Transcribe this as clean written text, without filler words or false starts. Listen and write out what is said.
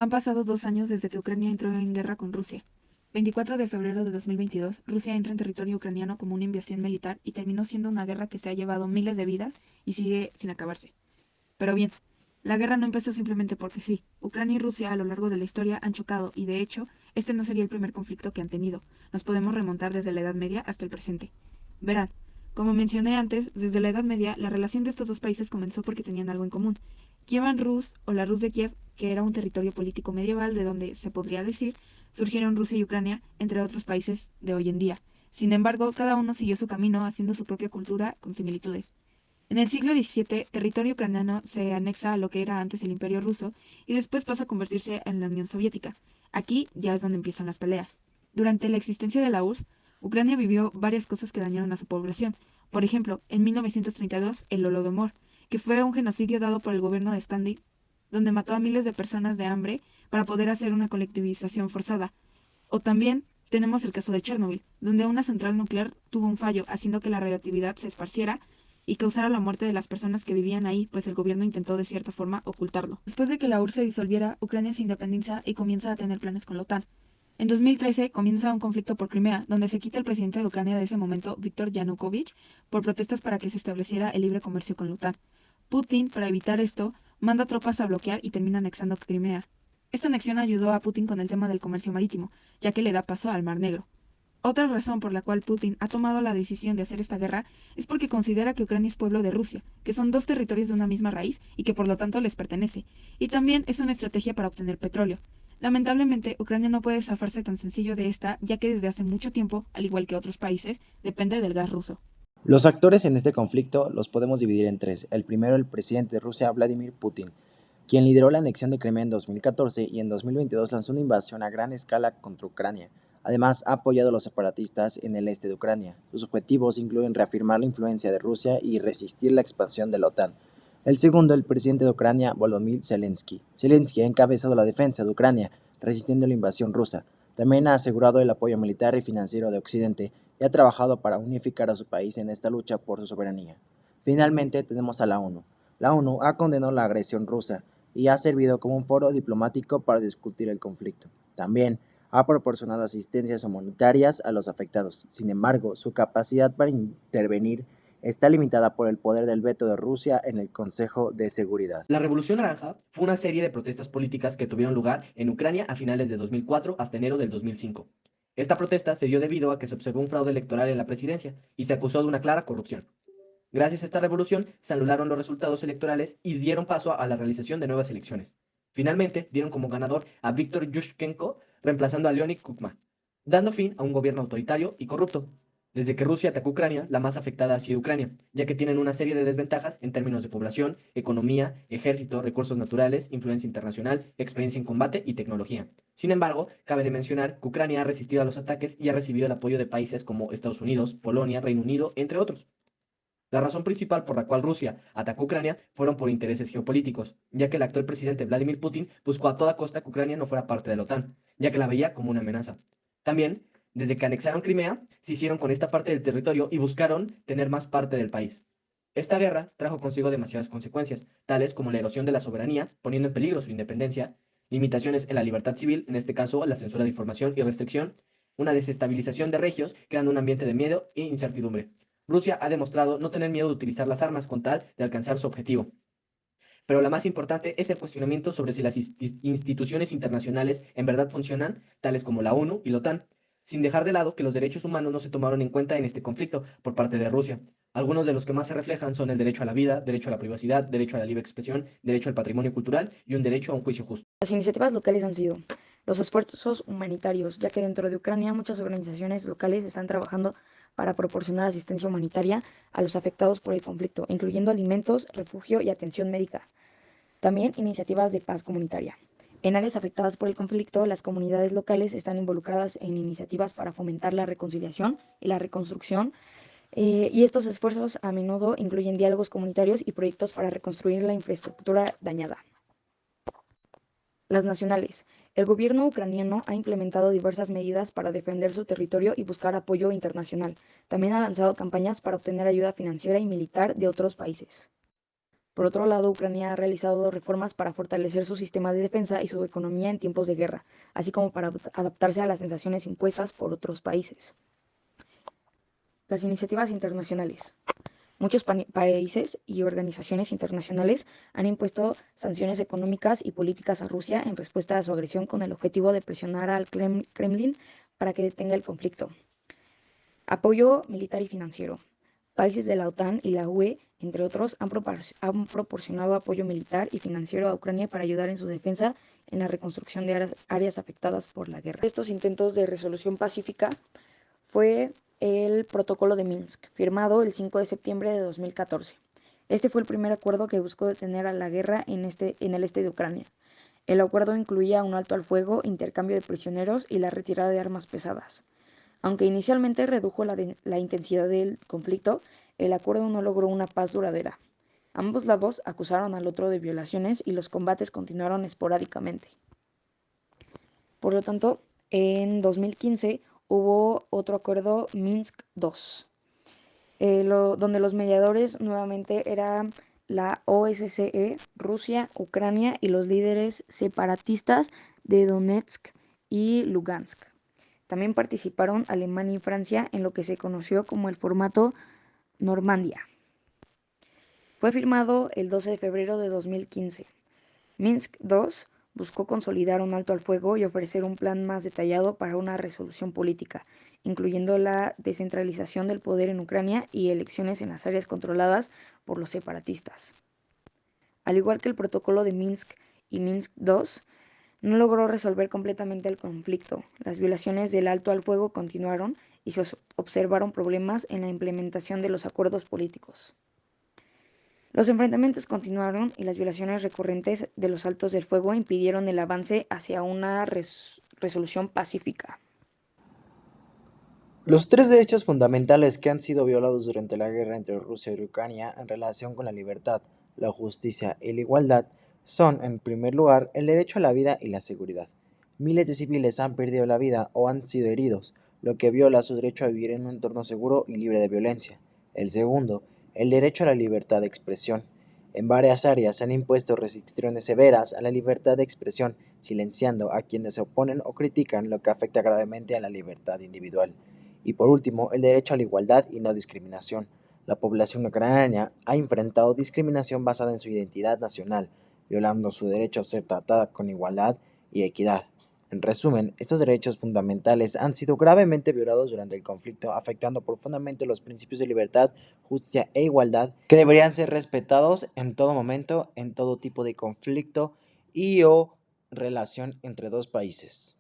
Han pasado 2 años desde que Ucrania entró en guerra con Rusia. 24 de febrero de 2022, Rusia entra en territorio ucraniano como una invasión militar y terminó siendo una guerra que se ha llevado miles de vidas y sigue sin acabarse. Pero bien, la guerra no empezó simplemente porque sí. Ucrania y Rusia a lo largo de la historia han chocado y de hecho, este no sería el primer conflicto que han tenido. Nos podemos remontar desde la Edad Media hasta el presente. Verán, como mencioné antes, desde la Edad Media la relación de estos dos países comenzó porque tenían algo en común. Kievan Rus o la Rus de Kiev, que era un territorio político medieval de donde, se podría decir, surgieron Rusia y Ucrania, entre otros países de hoy en día. Sin embargo, cada uno siguió su camino haciendo su propia cultura con similitudes. En el siglo XVII, territorio ucraniano se anexa a lo que era antes el Imperio ruso y después pasa a convertirse en la Unión Soviética. Aquí ya es donde empiezan las peleas. Durante la existencia de la URSS, Ucrania vivió varias cosas que dañaron a su población. Por ejemplo, en 1932, el Holodomor, que fue un genocidio dado por el gobierno de Stalin, donde mató a miles de personas de hambre para poder hacer una colectivización forzada. O también tenemos el caso de Chernobyl, donde una central nuclear tuvo un fallo, haciendo que la radioactividad se esparciera y causara la muerte de las personas que vivían ahí, pues el gobierno intentó de cierta forma ocultarlo. Después de que la URSS se disolviera, Ucrania se independiza y comienza a tener planes con la OTAN. En 2013 comienza un conflicto por Crimea, donde se quita el presidente de Ucrania de ese momento, Viktor Yanukovych, por protestas para que se estableciera el libre comercio con la OTAN. Putin, para evitar esto, manda tropas a bloquear y termina anexando Crimea. Esta anexión ayudó a Putin con el tema del comercio marítimo, ya que le da paso al Mar Negro. Otra razón por la cual Putin ha tomado la decisión de hacer esta guerra es porque considera que Ucrania es pueblo de Rusia, que son dos territorios de una misma raíz y que por lo tanto les pertenece, y también es una estrategia para obtener petróleo. Lamentablemente, Ucrania no puede zafarse tan sencillo de esta, ya que desde hace mucho tiempo, al igual que otros países, depende del gas ruso. Los actores en este conflicto los podemos dividir en tres. El primero, el presidente de Rusia, Vladimir Putin, quien lideró la anexión de Crimea en 2014 y en 2022 lanzó una invasión a gran escala contra Ucrania. Además, ha apoyado a los separatistas en el este de Ucrania. Sus objetivos incluyen reafirmar la influencia de Rusia y resistir la expansión de la OTAN. El segundo, el presidente de Ucrania, Volodymyr Zelensky. Zelensky ha encabezado la defensa de Ucrania, resistiendo la invasión rusa. También ha asegurado el apoyo militar y financiero de Occidente y ha trabajado para unificar a su país en esta lucha por su soberanía. Finalmente, tenemos a la ONU. La ONU ha condenado la agresión rusa y ha servido como un foro diplomático para discutir el conflicto. También ha proporcionado asistencias humanitarias a los afectados. Sin embargo, su capacidad para intervenir está limitada por el poder del veto de Rusia en el Consejo de Seguridad. La Revolución Naranja fue una serie de protestas políticas que tuvieron lugar en Ucrania a finales de 2004 hasta enero del 2005. Esta protesta se dio debido a que se observó un fraude electoral en la presidencia y se acusó de una clara corrupción. Gracias a esta revolución se anularon los resultados electorales y dieron paso a la realización de nuevas elecciones. Finalmente dieron como ganador a Viktor Yushchenko, reemplazando a Leonid Kukma, dando fin a un gobierno autoritario y corrupto. Desde que Rusia atacó Ucrania, la más afectada ha sido Ucrania, ya que tienen una serie de desventajas en términos de población, economía, ejército, recursos naturales, influencia internacional, experiencia en combate y tecnología. Sin embargo, cabe de mencionar que Ucrania ha resistido a los ataques y ha recibido el apoyo de países como Estados Unidos, Polonia, Reino Unido, entre otros. La razón principal por la cual Rusia atacó Ucrania fueron por intereses geopolíticos, ya que el actual presidente Vladimir Putin buscó a toda costa que Ucrania no fuera parte de la OTAN, ya que la veía como una amenaza. También, desde que anexaron Crimea, se hicieron con esta parte del territorio y buscaron tener más parte del país. Esta guerra trajo consigo demasiadas consecuencias, tales como la erosión de la soberanía, poniendo en peligro su independencia, limitaciones en la libertad civil, en este caso la censura de información y restricción, una desestabilización de regios, creando un ambiente de miedo e incertidumbre. Rusia ha demostrado no tener miedo de utilizar las armas con tal de alcanzar su objetivo. Pero la más importante es el cuestionamiento sobre si las instituciones internacionales en verdad funcionan, tales como la ONU y la OTAN, sin dejar de lado que los derechos humanos no se tomaron en cuenta en este conflicto por parte de Rusia. Algunos de los que más se reflejan son el derecho a la vida, derecho a la privacidad, derecho a la libre expresión, derecho al patrimonio cultural y un derecho a un juicio justo. Las iniciativas locales han sido los esfuerzos humanitarios, ya que dentro de Ucrania muchas organizaciones locales están trabajando para proporcionar asistencia humanitaria a los afectados por el conflicto, incluyendo alimentos, refugio y atención médica. También iniciativas de paz comunitaria. En áreas afectadas por el conflicto, las comunidades locales están involucradas en iniciativas para fomentar la reconciliación y la reconstrucción, y estos esfuerzos a menudo incluyen diálogos comunitarios y proyectos para reconstruir la infraestructura dañada. Las nacionales. El gobierno ucraniano ha implementado diversas medidas para defender su territorio y buscar apoyo internacional. También ha lanzado campañas para obtener ayuda financiera y militar de otros países. Por otro lado, Ucrania ha realizado reformas para fortalecer su sistema de defensa y su economía en tiempos de guerra, así como para adaptarse a las sanciones impuestas por otros países. Las iniciativas internacionales. Muchos países y organizaciones internacionales han impuesto sanciones económicas y políticas a Rusia en respuesta a su agresión con el objetivo de presionar al Kremlin para que detenga el conflicto. Apoyo militar y financiero. Países de la OTAN y la UE, entre otros, han proporcionado apoyo militar y financiero a Ucrania para ayudar en su defensa en la reconstrucción de áreas afectadas por la guerra. Estos intentos de resolución pacífica fue el Protocolo de Minsk, firmado el 5 de septiembre de 2014. Este fue el primer acuerdo que buscó detener a la guerra en el este de Ucrania. El acuerdo incluía un alto al fuego, intercambio de prisioneros y la retirada de armas pesadas. Aunque inicialmente redujo la intensidad del conflicto, el acuerdo no logró una paz duradera. Ambos lados acusaron al otro de violaciones y los combates continuaron esporádicamente. Por lo tanto, en 2015 hubo otro acuerdo Minsk II, donde los mediadores nuevamente eran la OSCE, Rusia, Ucrania y los líderes separatistas de Donetsk y Lugansk. También participaron Alemania y Francia en lo que se conoció como el formato Normandia. Fue firmado el 12 de febrero de 2015. Minsk II buscó consolidar un alto al fuego y ofrecer un plan más detallado para una resolución política, incluyendo la descentralización del poder en Ucrania y elecciones en las áreas controladas por los separatistas. Al igual que el protocolo de Minsk y Minsk II, no logró resolver completamente el conflicto. Las violaciones del alto al fuego continuaron y se observaron problemas en la implementación de los acuerdos políticos. Los enfrentamientos continuaron y las violaciones recurrentes de los altos del fuego impidieron el avance hacia una resolución pacífica. Los tres derechos fundamentales que han sido violados durante la guerra entre Rusia y Ucrania en relación con la libertad, la justicia y la igualdad son, en primer lugar, el derecho a la vida y la seguridad. Miles de civiles han perdido la vida o han sido heridos, lo que viola su derecho a vivir en un entorno seguro y libre de violencia. El segundo, el derecho a la libertad de expresión. En varias áreas se han impuesto restricciones severas a la libertad de expresión, silenciando a quienes se oponen o critican, lo que afecta gravemente a la libertad individual. Y por último, el derecho a la igualdad y no discriminación. La población ucraniana ha enfrentado discriminación basada en su identidad nacional, violando su derecho a ser tratada con igualdad y equidad. En resumen, estos derechos fundamentales han sido gravemente violados durante el conflicto, afectando profundamente los principios de libertad, justicia e igualdad, que deberían ser respetados en todo momento, en todo tipo de conflicto y o relación entre dos países.